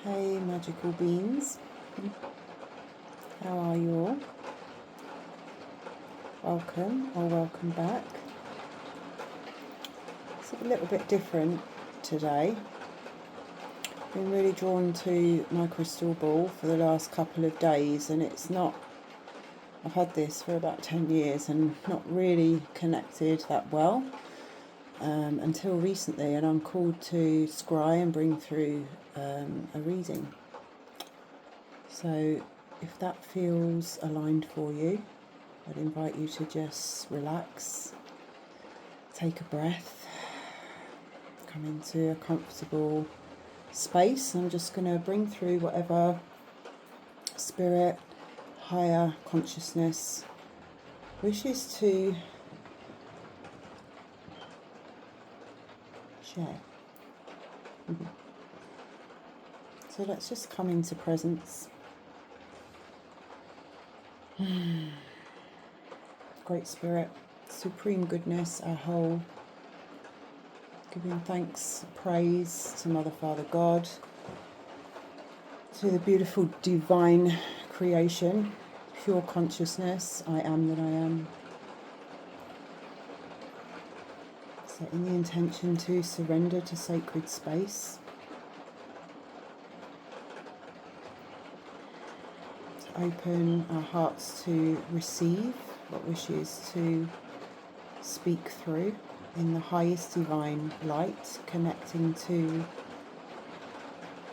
Hey magical beings, how are you all? Welcome or welcome back. It's a little bit different today. Been really drawn to my crystal ball for the last couple of days, and it's not, I've had this for about 10 years and not really connected that well until recently, and I'm called to scry and bring through a reading. So if that feels aligned for you, I'd invite you to just relax, take a breath, come into a comfortable space. I'm just going to bring through whatever spirit, higher consciousness wishes to share. So let's just come into presence. Great Spirit, Supreme Goodness, our whole, giving thanks, praise to Mother, Father, God, to the beautiful divine creation, pure consciousness, I am that I am. Setting the intention to surrender to sacred space, to open our hearts to receive what wishes to speak through in the highest divine light, connecting to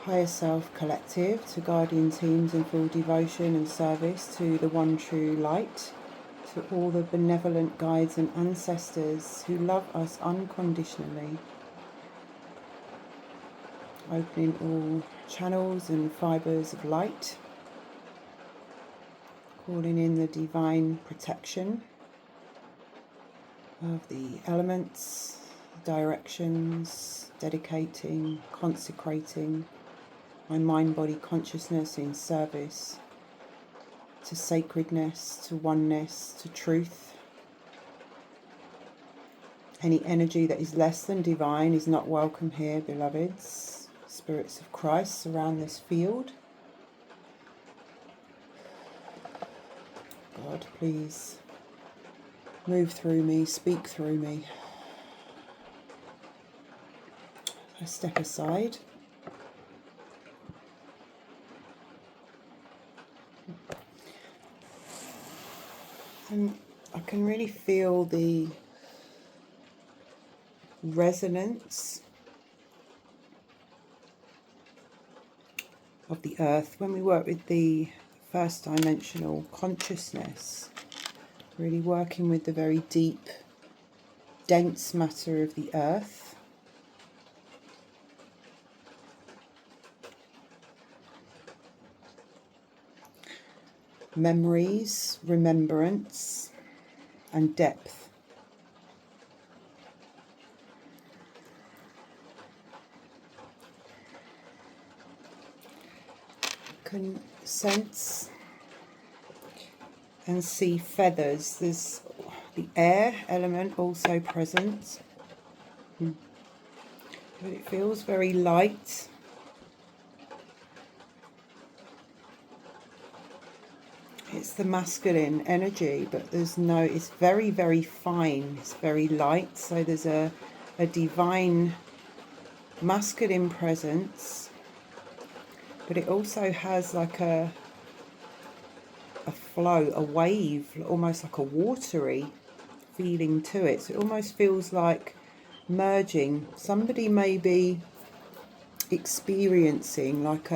higher self collective, to guardian teams in full devotion and service to the one true light, to all the benevolent guides and ancestors who love us unconditionally, opening all channels and fibres of light, calling in the divine protection of the elements, directions, dedicating, consecrating my mind-body consciousness in service to sacredness, to oneness, to truth. Any energy that is less than divine is not welcome here, beloveds. Spirits of Christ surround this field. God, please move through me, speak through me. I step aside. And I can really feel the resonance of the earth when we work with the first dimensional consciousness, really working with the very deep, dense matter of the earth. Memories, remembrance, and depth. You can sense and see feathers. There's the air element also present. But it feels very light. It's the masculine energy, but it's very, very fine. It's very light. So there's a divine masculine presence, but it also has like a flow, a wave, almost like a watery feeling to it. So it almost feels like merging. Somebody may be experiencing like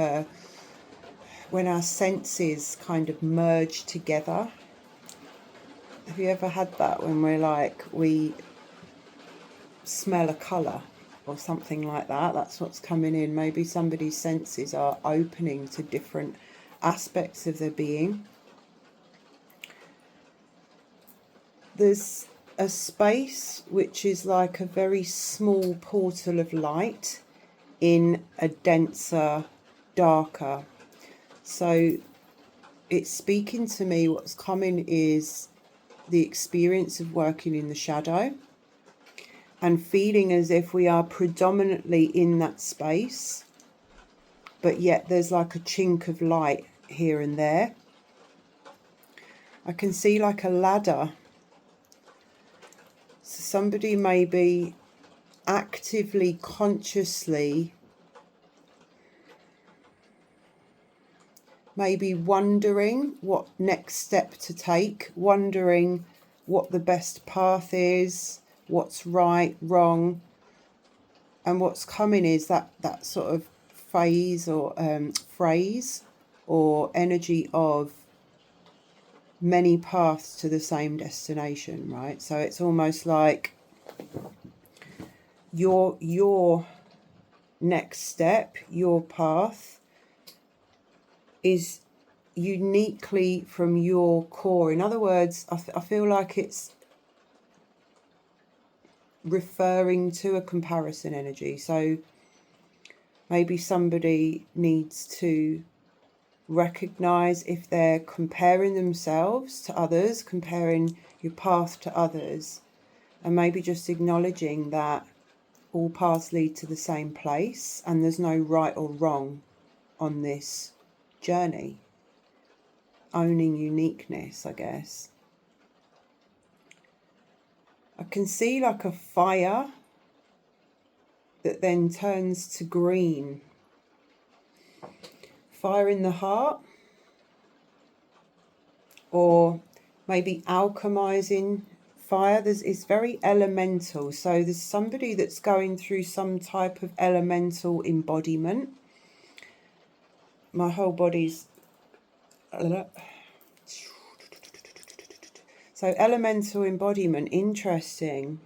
when our senses kind of merge together. Have you ever had that when we smell a colour or something like that? That's what's coming in. Maybe somebody's senses are opening to different aspects of their being. There's a space which is like a very small portal of light in a denser, darker. So it's speaking to me. What's coming is the experience of working in the shadow, and feeling as if we are predominantly in that space, but yet there's like a chink of light here and there. I can see like a ladder. So somebody may be actively, consciously, maybe wondering what next step to take, wondering what the best path is, what's right, wrong. And what's coming is that sort of phase or phrase or energy of many paths to the same destination, right? So it's almost like your next step, your path is uniquely from your core. In other words, I feel like it's referring to a comparison energy. So maybe somebody needs to recognize if they're comparing themselves to others, comparing your path to others, and maybe just acknowledging that all paths lead to the same place and there's no right or wrong on this journey. Owning uniqueness, I guess. I can see like a fire that then turns to green. Fire in the heart, or maybe alchemizing fire. It's very elemental. So there's somebody that's going through some type of elemental embodiment. My whole body's... So elemental embodiment, interesting.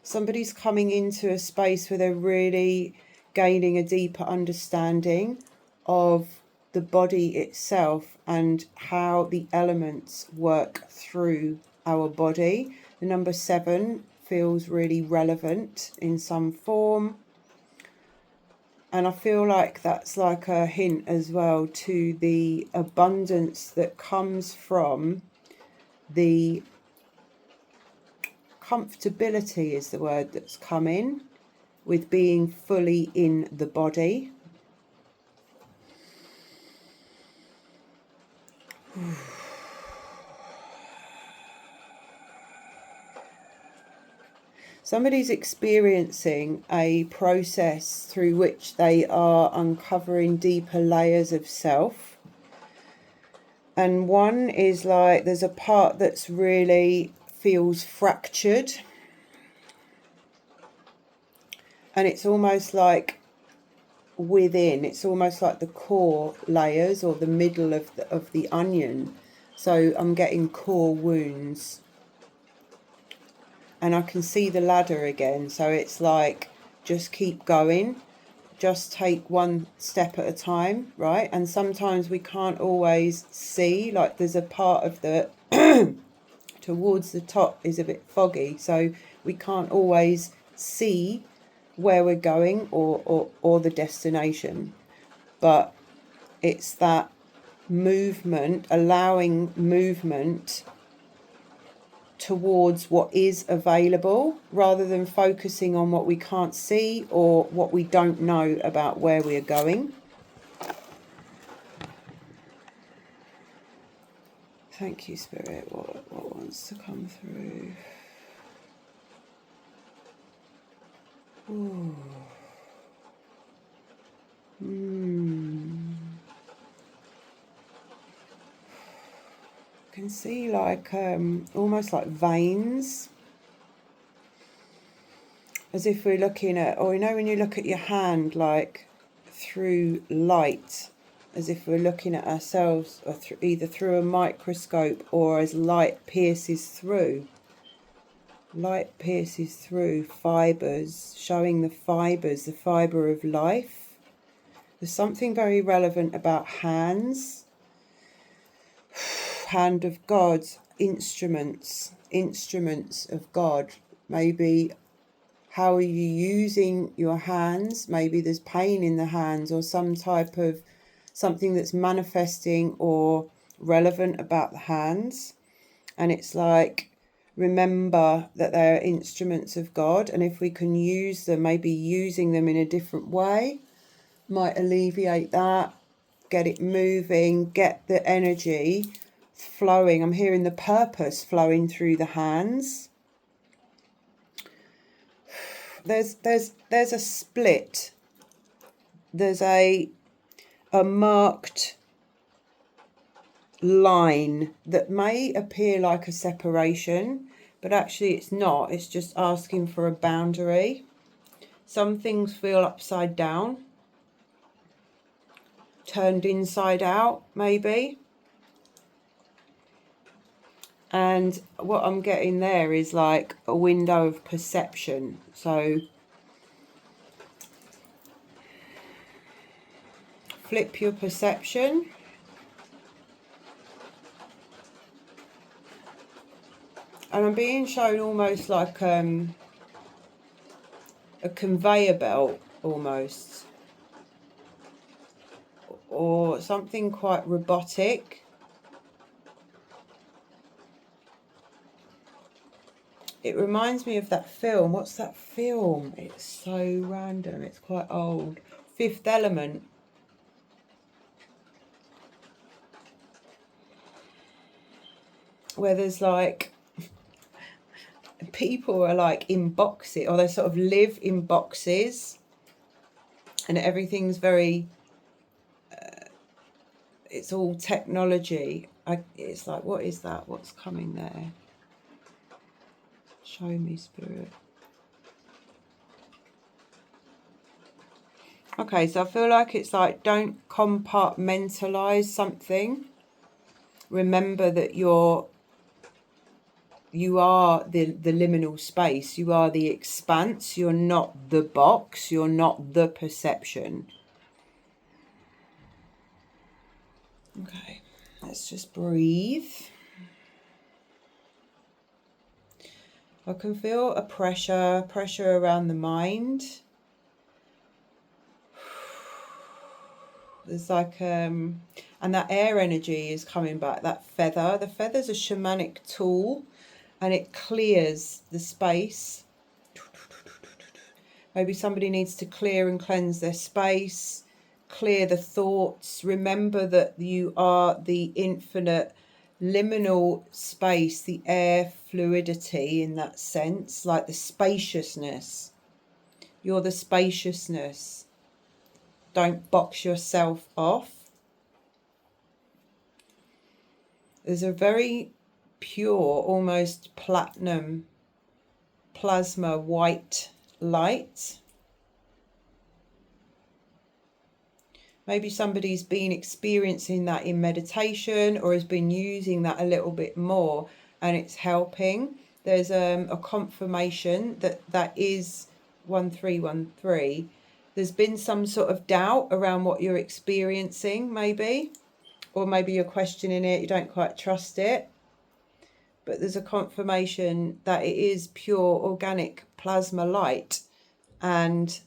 Somebody's coming into a space where they're really gaining a deeper understanding of the body itself and how the elements work through our body. The number 7 feels really relevant in some form. And I feel like that's like a hint as well to the abundance that comes from the comfortability, is the word that's come in, with being fully in the body. Somebody's experiencing a process through which they are uncovering deeper layers of self. And one is like, there's a part that's really feels fractured. And it's almost like within, it's almost like the core layers or the middle of the onion. So I'm getting core wounds. And I can see the ladder again. So it's like, just keep going. Just take one step at a time, right? And sometimes we can't always see, like there's a part of the towards the top is a bit foggy, so we can't always see where we're going or the destination. But it's that movement, allowing movement towards what is available rather than focusing on what we can't see or what we don't know about where we're going. Thank you, Spirit. What wants to come through? Ooh. Can see like almost like veins, as if we're looking at, or you know when you look at your hand like through light, as if we're looking at ourselves or either through a microscope or as light pierces through fibres, showing the fibres, the fibre of life. There's something very relevant about hands. Hand of God, instruments of God. Maybe how are you using your hands? Maybe there's pain in the hands or some type of something that's manifesting or relevant about the hands. And it's like remember that they're instruments of God, and if we can use them, maybe using them in a different way might alleviate that, get it moving, get the energy flowing. I'm hearing the purpose flowing through the hands. There's a split. There's a marked line that may appear like a separation, but actually it's not. It's just asking for a boundary. Some things feel upside down, turned inside out, maybe. And what I'm getting there is like a window of perception. So flip your perception. And I'm being shown almost like a conveyor belt, almost. Or something quite robotic. It reminds me of that film. What's that film? It's so random. It's quite old. Fifth Element. Where there's like people are like in boxes, or they sort of live in boxes, and everything's very it's all technology. It's like, what is that? What's coming there? Show me, Spirit. Okay, so I feel like it's like, don't compartmentalize something. Remember that you are the liminal space. You are the expanse. You're not the box. You're not the perception. Okay, let's just breathe. I can feel a pressure around the mind. There's like, and that air energy is coming back, that feather. The feather's a shamanic tool, and it clears the space. Maybe somebody needs to clear and cleanse their space, clear the thoughts. Remember that you are the infinite liminal space, the air fluidity in that sense, like the spaciousness. You're the spaciousness. Don't box yourself off. There's a very pure, almost platinum, plasma white light. Maybe somebody's been experiencing that in meditation, or has been using that a little bit more, and it's helping. There's a confirmation that is 1313. There's been some sort of doubt around what you're experiencing, maybe, or maybe you're questioning it, you don't quite trust it. But there's a confirmation that it is pure organic plasma light, and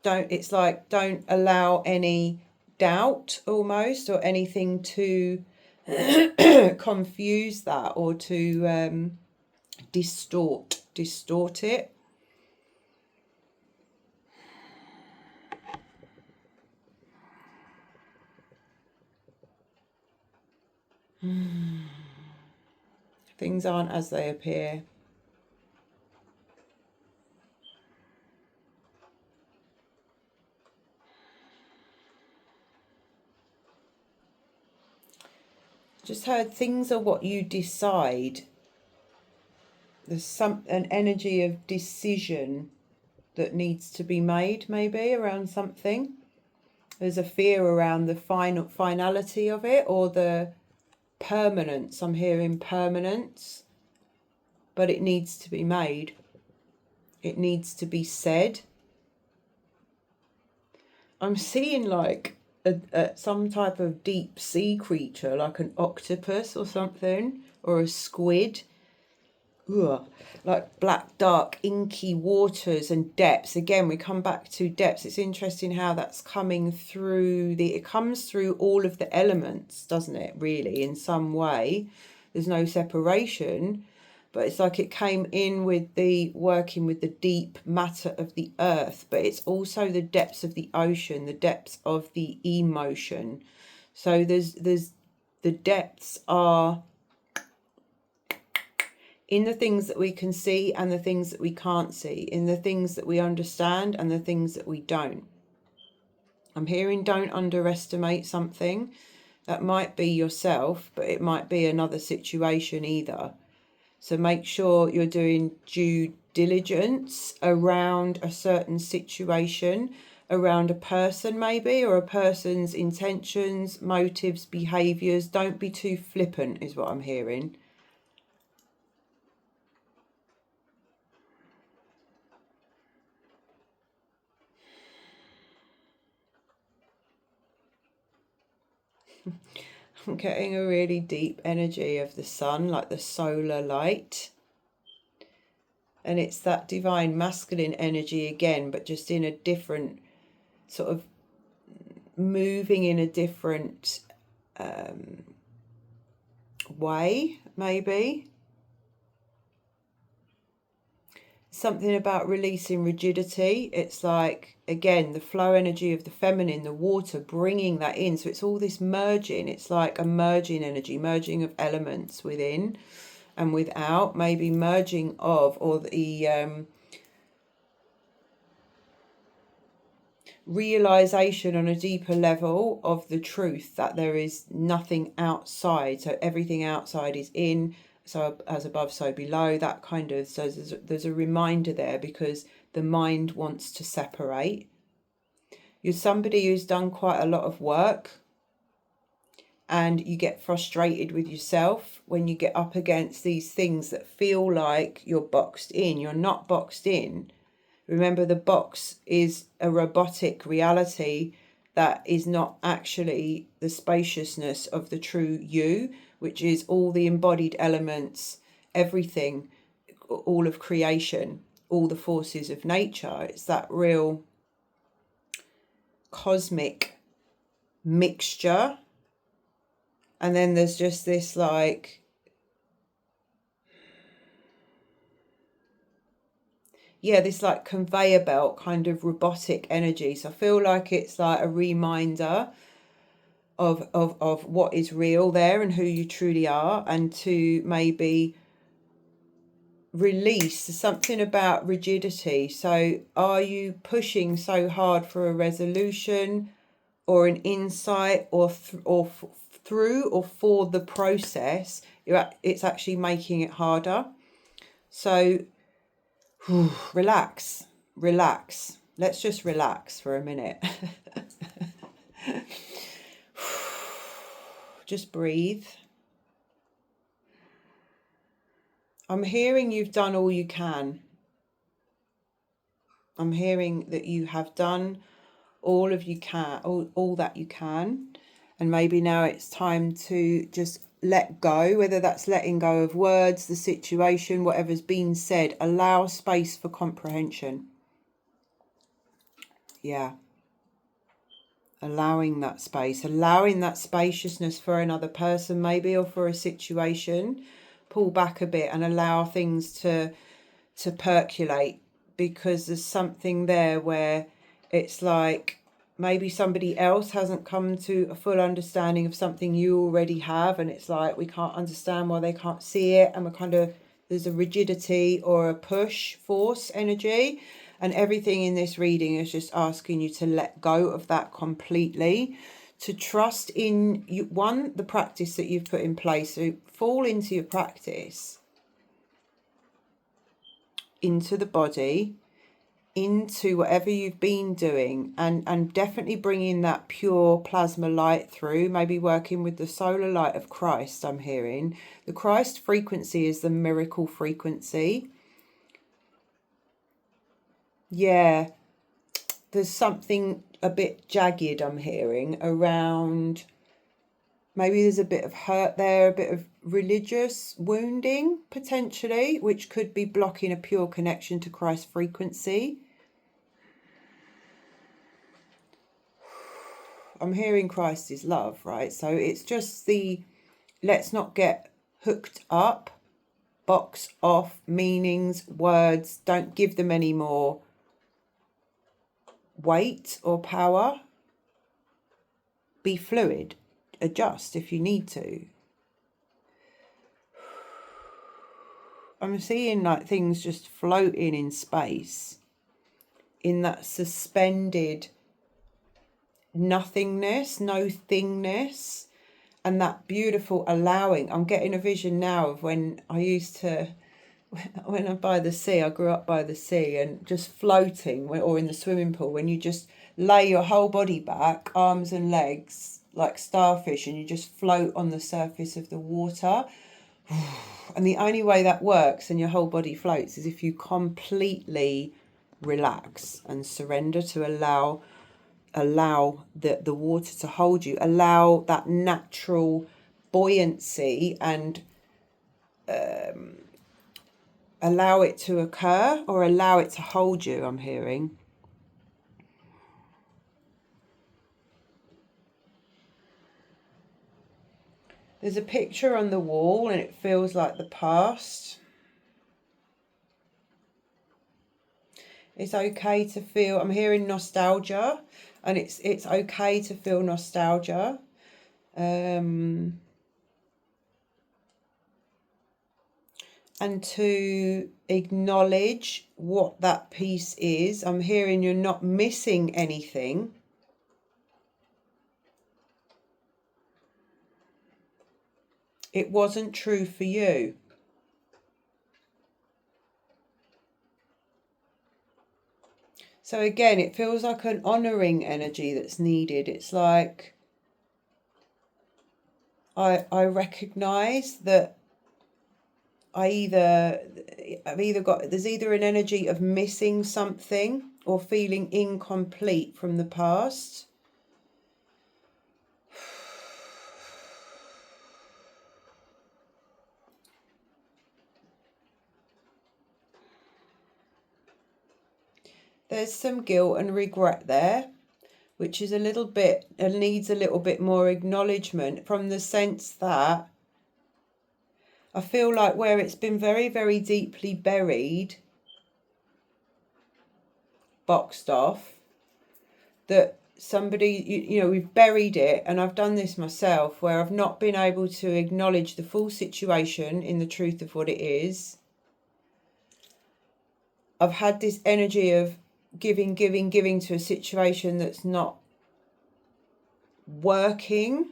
don't allow any doubt almost, or anything to confuse that, or to distort it. Things aren't as they appear. Just heard things are what you decide. There's an energy of decision that needs to be made, maybe, around something. There's a fear around the finality of it, or the permanence. I'm hearing permanence, but it needs to be made. It needs to be said. I'm seeing like some type of deep sea creature, like an octopus or something, or a squid. Ugh. Like black, dark, inky waters and depths. Again, we come back to depths. It's interesting how that's coming through it comes through all of the elements, doesn't it, really, in some way. there's no separation, but it's like it came in with the working with the deep matter of the earth, but it's also the depths of the ocean, the depths of the emotion. So there's the depths are in the things that we can see and the things that we can't see, in the things that we understand and the things that we don't. I'm hearing don't underestimate something. That might be yourself, but it might be another situation either. So make sure you're doing due diligence around a certain situation, around a person maybe, or a person's intentions, motives, behaviours. Don't be too flippant is what I'm hearing. I'm getting a really deep energy of the sun, like the solar light. And it's that divine masculine energy again, but just in a different sort of moving in a different way, maybe. Something about releasing rigidity. It's like, again, the flow energy of the feminine, the water, bringing that in. So it's all this merging. It's like a merging energy, merging of elements within and without, maybe merging of, or the realization on a deeper level of the truth that there is nothing outside. So everything outside is in. So as above, so below, that kind of, so there's a reminder there, because the mind wants to separate. You're somebody who's done quite a lot of work, and you get frustrated with yourself when you get up against these things that feel like you're boxed in. You're not boxed in. Remember, the box is a robotic reality that is not actually the spaciousness of the true you, which is all the embodied elements, everything, all of creation, all the forces of nature. It's that real cosmic mixture. And then there's just this like, yeah, this like conveyor belt kind of robotic energy. So I feel like it's like a reminder of what is real there and who you truly are, and to maybe release something about rigidity. So are you pushing so hard for a resolution or an insight, or through or for the process? It's actually making it harder. So relax. Let's just relax for a minute. Just breathe. I'm hearing you've done all you can. I'm hearing that you have done all that you can. And maybe now it's time to just let go, whether that's letting go of words, the situation, whatever's been said. Allow space for comprehension. Yeah. Allowing that space, allowing that spaciousness for another person maybe, or for a situation. Pull back a bit and allow things to percolate, because there's something there where it's like maybe somebody else hasn't come to a full understanding of something you already have, and it's like we can't understand why they can't see it, and we're kind of, there's a rigidity or a push force energy. And everything in this reading is just asking you to let go of that completely, to trust in you, one, the practice that you've put in place. So fall into your practice, into the body, into whatever you've been doing, and definitely bringing that pure plasma light through, maybe working with the solar light of Christ. I'm hearing the Christ frequency is the miracle frequency. Yeah, there's something a bit jagged I'm hearing around, maybe there's a bit of hurt there, a bit of religious wounding potentially, which could be blocking a pure connection to Christ frequency. I'm hearing Christ is love, right? So it's just the, let's not get hooked up, box off meanings, words, don't give them any more weight or power. Be fluid, adjust if you need to. I'm seeing like things just floating in space, in that suspended nothingness, no thingness, and that beautiful allowing. I'm getting a vision now of when I used to, when I'm by the sea, I grew up by the sea, and just floating, or in the swimming pool, when you just lay your whole body back, arms and legs, like starfish, and you just float on the surface of the water. And the only way that works and your whole body floats is if you completely relax and surrender to allow the water to hold you, allow that natural buoyancy, and allow it to occur, or allow it to hold you, I'm hearing. There's a picture on the wall and it feels like the past. It's okay to feel, I'm hearing nostalgia, and it's okay to feel nostalgia. And to acknowledge what that piece is. I'm hearing you're not missing anything. It wasn't true for you. So again, it feels like an honouring energy that's needed. It's like I recognise that there's either an energy of missing something or feeling incomplete from the past. There's some guilt and regret there, which is a little bit, and needs a little bit more acknowledgement, from the sense that I feel like where it's been very, very deeply buried, boxed off, that somebody, you know, we've buried it, and I've done this myself, where I've not been able to acknowledge the full situation in the truth of what it is. I've had this energy of giving to a situation that's not working,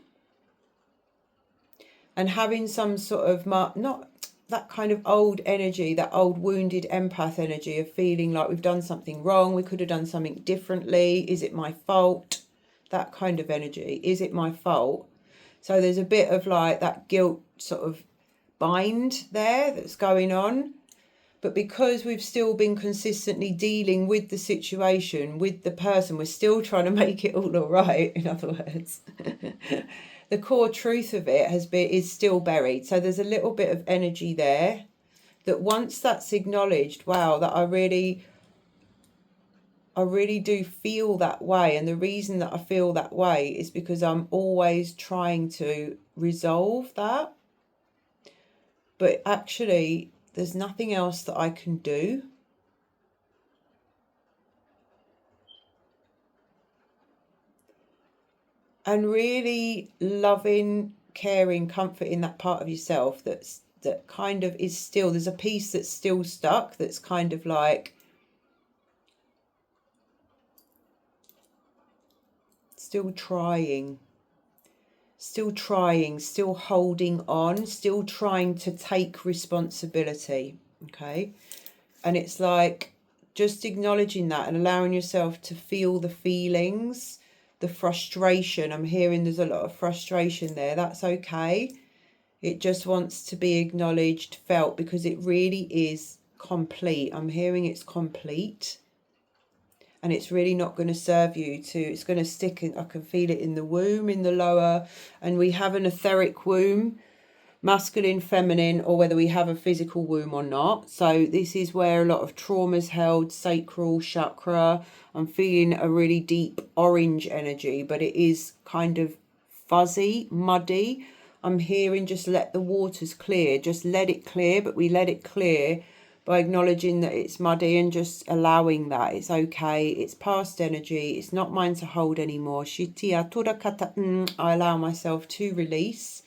and having some sort of, not that kind of old energy, that old wounded empath energy of feeling like we've done something wrong, we could have done something differently, is it my fault? That kind of energy, is it my fault? So there's a bit of like that guilt sort of bind there that's going on. But because we've still been consistently dealing with the situation, with the person, we're still trying to make it all right, in other words. The core truth of it is still buried. So there's a little bit of energy there that once that's acknowledged, wow, that I really do feel that way. And the reason that I feel that way is because I'm always trying to resolve that. But actually, there's nothing else that I can do. And really loving, caring, comforting that part of yourself that kind of is still, there's a piece that's still stuck, that's kind of like still trying, still holding on, still trying to take responsibility. Okay. And it's like just acknowledging that and allowing yourself to feel the feelings, the frustration. I'm hearing there's a lot of frustration there. That's okay. It just wants to be acknowledged, felt, because it really is complete. I'm hearing it's complete. And it's really not going to serve you to, it's going to stick in, I can feel it in the womb, in the lower, and we have an etheric womb, masculine, feminine, or whether we have a physical womb or not. So this is where a lot of trauma's held, sacral chakra. I'm feeling a really deep orange energy, but it is kind of fuzzy, muddy. I'm hearing just let the waters clear, just let it clear, but we let it clear by acknowledging that it's muddy and just allowing that. It's okay, it's past energy, it's not mine to hold anymore. I allow myself to release.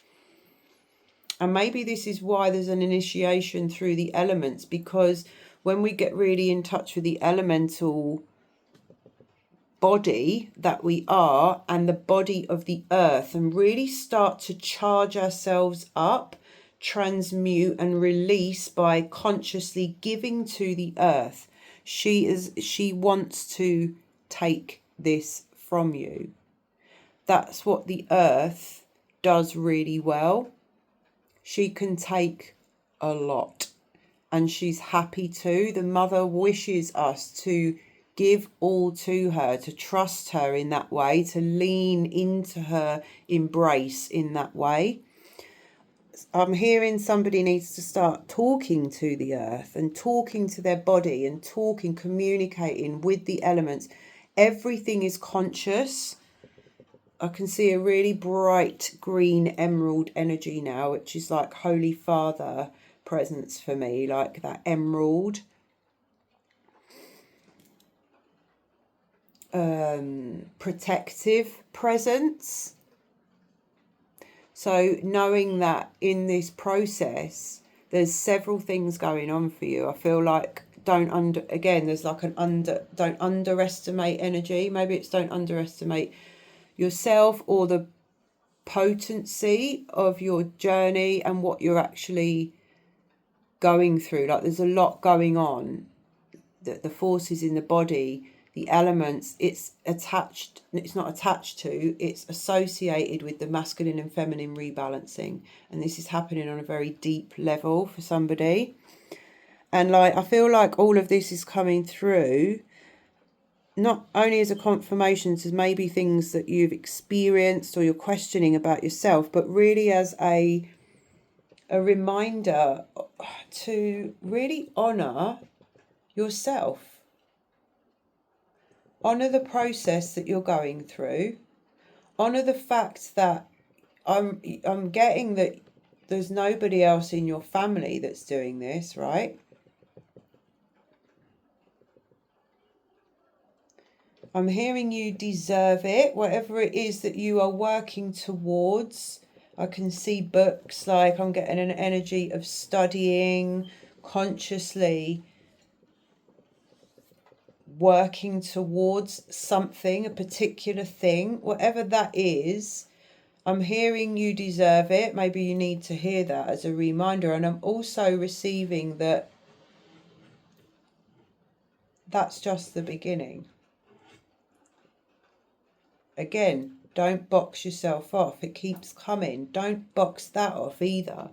And maybe this is why there's an initiation through the elements, because when we get really in touch with the elemental body that we are and the body of the earth and really start to charge ourselves up, transmute and release by consciously giving to the earth, she wants to take this from you. That's what the earth does really well. She can take a lot, and she's happy to. The mother wishes us to give all to her, to trust her in that way, to lean into her embrace in that way. I'm hearing somebody needs to start talking to the earth and talking to their body and communicating with the elements. Everything is conscious. I can see a really bright green emerald energy now, which is like Holy Father presence for me, like that emerald. Protective presence. So knowing that in this process, there's several things going on for you. I feel like don't underestimate energy. Maybe it's don't underestimate yourself or the potency of your journey and what you're actually going through. Like there's a lot going on, that the forces in the body, the elements, it's not attached to, it's associated with the masculine and feminine rebalancing. And this is happening on a very deep level for somebody. And like I feel like all of this is coming through not only as a confirmation to maybe things that you've experienced or you're questioning about yourself, but really as a reminder to really honour yourself. Honour the process that you're going through. Honour the fact that I'm getting that there's nobody else in your family that's doing this, right? I'm hearing you deserve it, whatever it is that you are working towards. I can see books, like I'm getting an energy of studying, consciously working towards something, a particular thing, whatever that is. I'm hearing you deserve it. Maybe you need to hear that as a reminder. And I'm also receiving that that's just the beginning. Again, don't box yourself off. It keeps coming. Don't box that off either.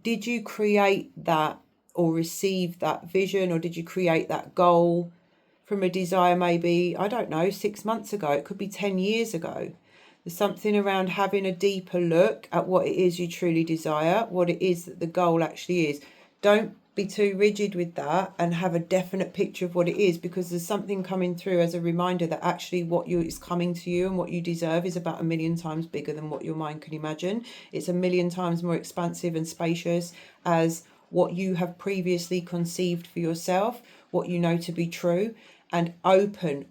Did you create that or receive that vision, or did you create that goal from a desire maybe, I don't know, 6 months ago? It could be 10 years ago. There's something around having a deeper look at what it is you truly desire, what it is that the goal actually is. Don't be too rigid with that and have a definite picture of what it is, because there's something coming through as a reminder that actually what is coming to you and what you deserve is about 1,000,000 times bigger than what your mind can imagine. It's 1,000,000 times more expansive and spacious as what you have previously conceived for yourself, what you know to be true, and open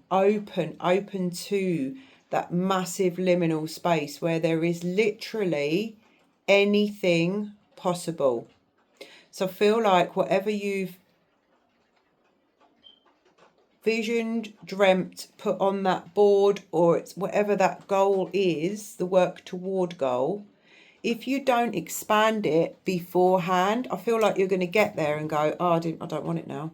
to that massive liminal space where there is literally anything possible. So feel like whatever you've visioned, dreamt, put on that board, or it's whatever that goal is, the work toward goal, if you don't expand it beforehand, I feel like you're going to get there and go, oh, I don't want it now.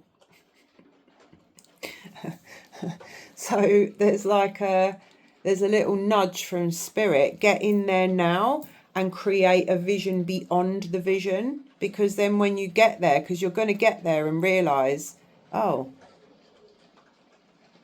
So there's a little nudge from spirit, get in there now and create a vision beyond the vision. Because then when you get there, because you're going to get there and realize, oh,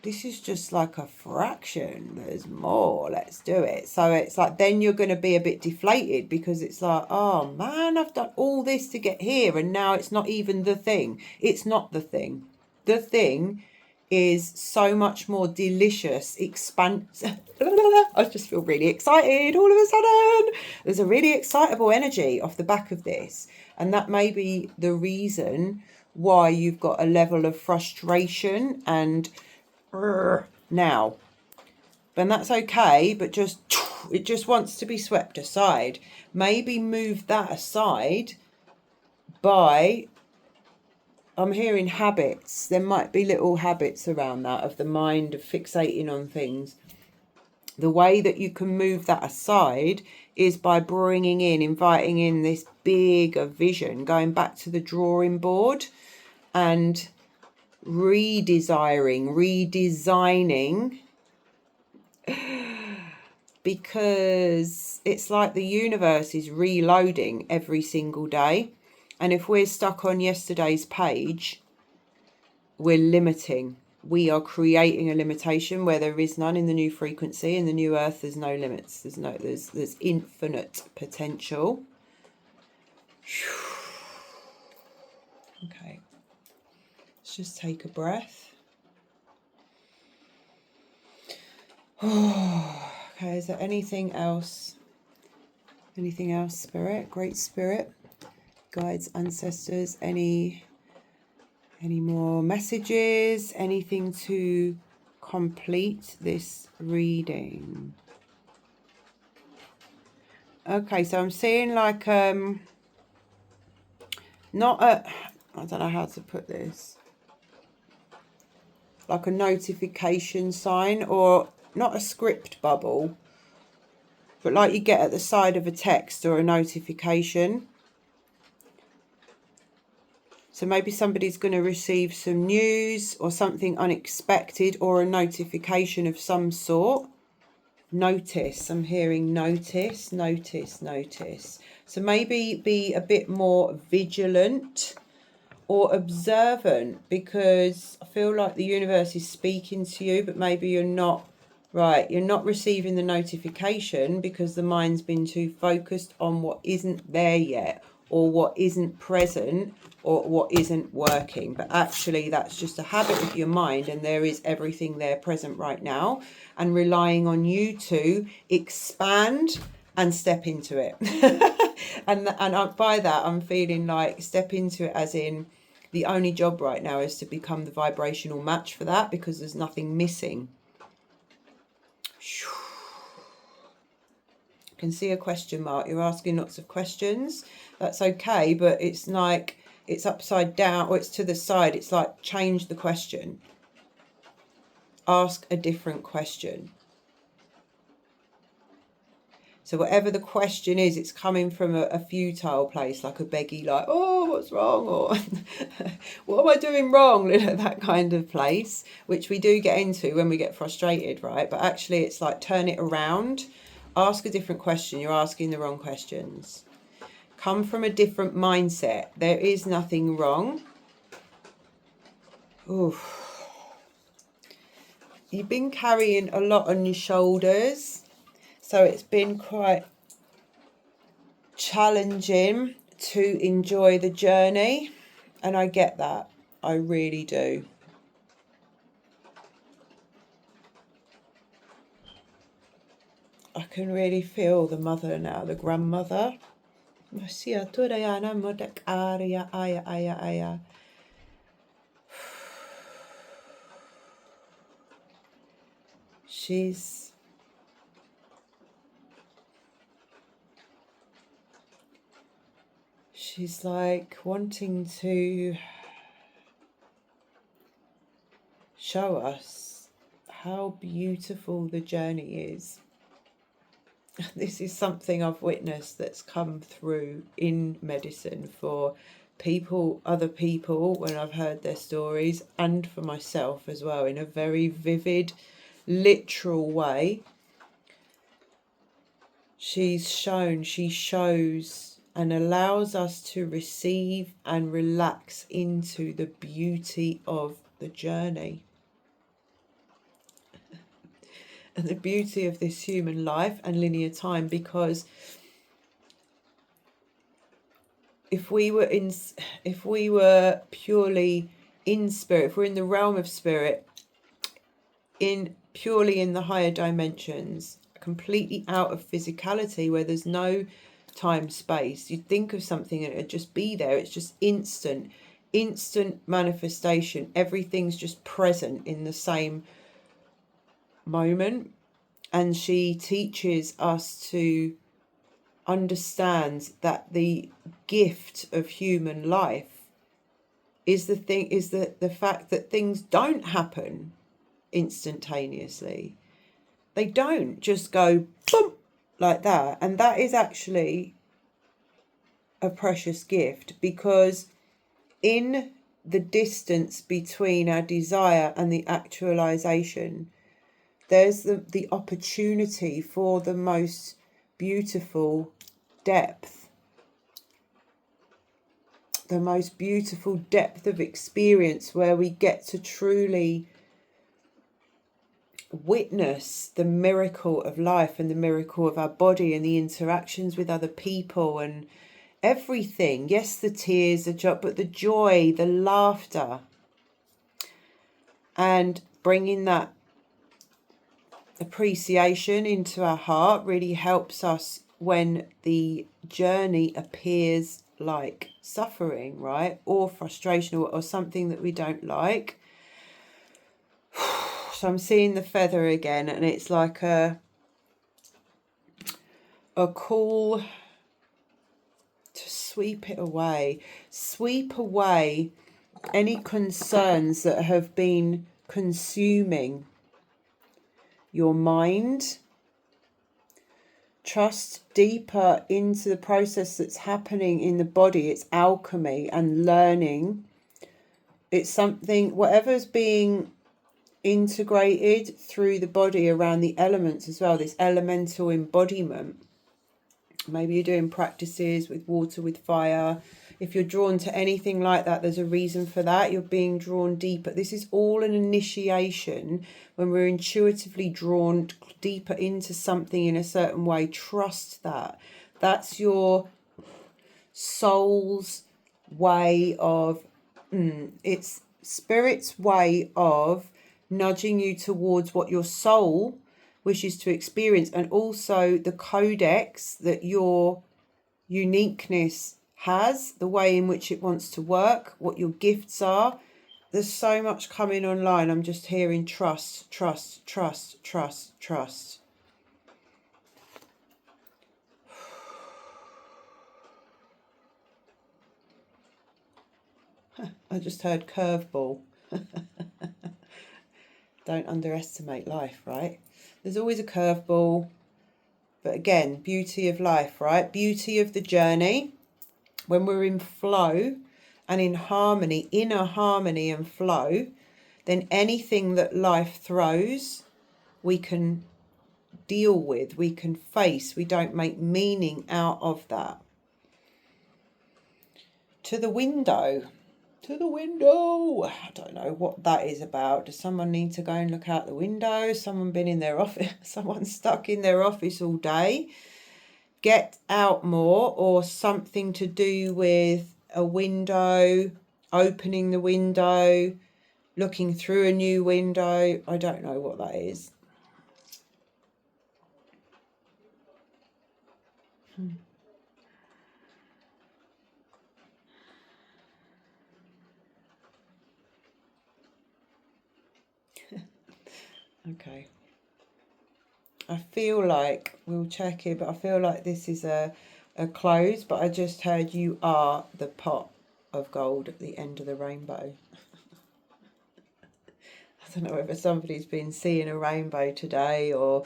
this is just like a fraction. There's more. Let's do it. So it's like, then you're going to be a bit deflated, because it's like, oh man, I've done all this to get here. And now it's not even the thing. It's not the thing. The thing is so much more delicious, I just feel really excited all of a sudden. There's a really excitable energy off the back of this. And that may be the reason why you've got a level of frustration and now. And that's okay, but it just wants to be swept aside. Maybe move that aside by, I'm hearing habits. There might be little habits around that of the mind, of fixating on things. The way that you can move that aside is by inviting in this bigger vision, going back to the drawing board and redesigning, because it's like the universe is reloading every single day. And if we're stuck on yesterday's page, we're limiting. We are creating a limitation where there is none in the new frequency. In the new earth, there's no limits. There's infinite potential. Okay. Let's just take a breath. Okay, is there anything else? Anything else, Spirit? Great Spirit, guides, ancestors, any more messages, anything to complete this reading? Okay, so I'm seeing like not a, I don't know how to put this, like a notification sign, or not a script bubble, but like you get at the side of a text or a notification. So maybe somebody's going to receive some news or something unexpected, or a notification of some sort. Notice, I'm hearing notice. So maybe be a bit more vigilant or observant, because I feel like the universe is speaking to you, but maybe you're not. Right, you're not receiving the notification because the mind's been too focused on what isn't there yet, or what isn't present, or what isn't working. But actually that's just a habit of your mind, and there is everything there present right now, and relying on you to expand and step into it. and by that I'm feeling like step into it as in the only job right now is to become the vibrational match for that, because there's nothing missing. I can see a question mark. You're asking lots of questions. That's okay, but it's like it's upside down, or it's to the side. It's like change the question. Ask a different question. So whatever the question is, it's coming from a futile place, like a beggy, like, oh, what's wrong? Or what am I doing wrong? That kind of place, which we do get into when we get frustrated, right? But actually it's like, turn it around. Ask a different question. You're asking the wrong questions. Come from a different mindset. There is nothing wrong. Oof. You've been carrying a lot on your shoulders. So it's been quite challenging to enjoy the journey. And I get that. I really do. I can really feel the mother now, the grandmother. She's like wanting to show us how beautiful the journey is. This is something I've witnessed that's come through in medicine for people, other people, when I've heard their stories, and for myself as well, in a very vivid, literal way. She shows and allows us to receive and relax into the beauty of the journey. And the beauty of this human life and linear time, because if we were purely in spirit, if we're in the realm of spirit purely in the higher dimensions, completely out of physicality, where there's no time, space. You think of something and it'd just be there. It's just instant manifestation. Everything's just present in the same moment. And she teaches us to understand that the gift of human life is the fact that things don't happen instantaneously. They don't just go boom like that. And that is actually a precious gift, because in the distance between our desire and the actualization, there's the opportunity for the most beautiful depth, the most beautiful depth of experience, where we get to truly witness the miracle of life and the miracle of our body and the interactions with other people and everything. Yes, the tears, the joy, but the joy, the laughter, and bringing that appreciation into our heart really helps us when the journey appears like suffering, right? Or frustration, or something that we don't like. So I'm seeing the feather again, and it's like a call to sweep it away. Sweep away any concerns that have been consuming your mind. Trust deeper into the process that's happening in the body. It's alchemy and learning. It's something, whatever's being integrated through the body around the elements as well, this elemental embodiment. Maybe you're doing practices with water, with fire. If you're drawn to anything like that, there's a reason for that. You're being drawn deeper. This is all an initiation. When we're intuitively drawn deeper into something in a certain way, trust that. That's your soul's way of, it's spirit's way of nudging you towards what your soul wishes to experience, and also the codex that your uniqueness has, the way in which it wants to work, what your gifts are. There's so much coming online. I'm just hearing trust, trust, trust, trust, trust. I just heard curveball. Don't underestimate life, right? There's always a curveball. But again, beauty of life, right? Beauty of the journey. When we're in flow and in harmony, inner harmony and flow, then anything that life throws, we can deal with, we can face. We don't make meaning out of that. To the window. To the window. I don't know what that is about. Does someone need to go and look out the window? Someone been in their office? Someone stuck in their office all day? Get out more, or something to do with a window, opening the window, looking through a new window. I don't know what that is. Okay. I feel like, we'll check it, but I feel like this is a close, but I just heard you are the pot of gold at the end of the rainbow. I don't know whether somebody's been seeing a rainbow today, or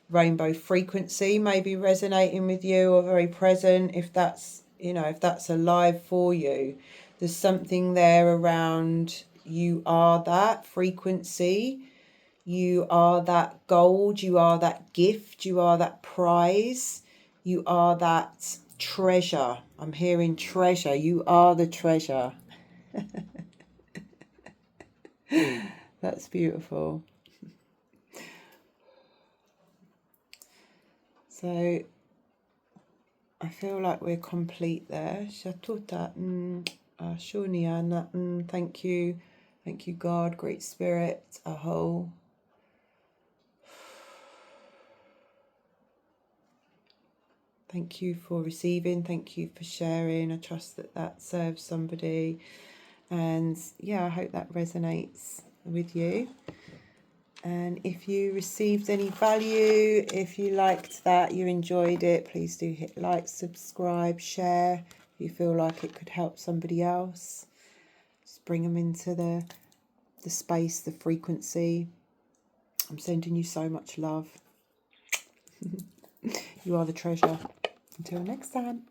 rainbow frequency maybe resonating with you, or very present. If that's, if that's alive for you, there's something there around you are that frequency. You are that gold, you are that gift, you are that prize, you are that treasure. I'm hearing treasure. You are the treasure. That's beautiful. So I feel like we're complete there. Shatuta, Shuniana, thank you. Thank you, God, Great Spirit, Aho. Thank you for receiving. Thank you for sharing. I trust that that serves somebody. And yeah, I hope that resonates with you. And if you received any value, if you liked that, you enjoyed it, please do hit like, subscribe, share. If you feel like it could help somebody else, just bring them into the space, the frequency. I'm sending you so much love. You are the treasure. Until next time.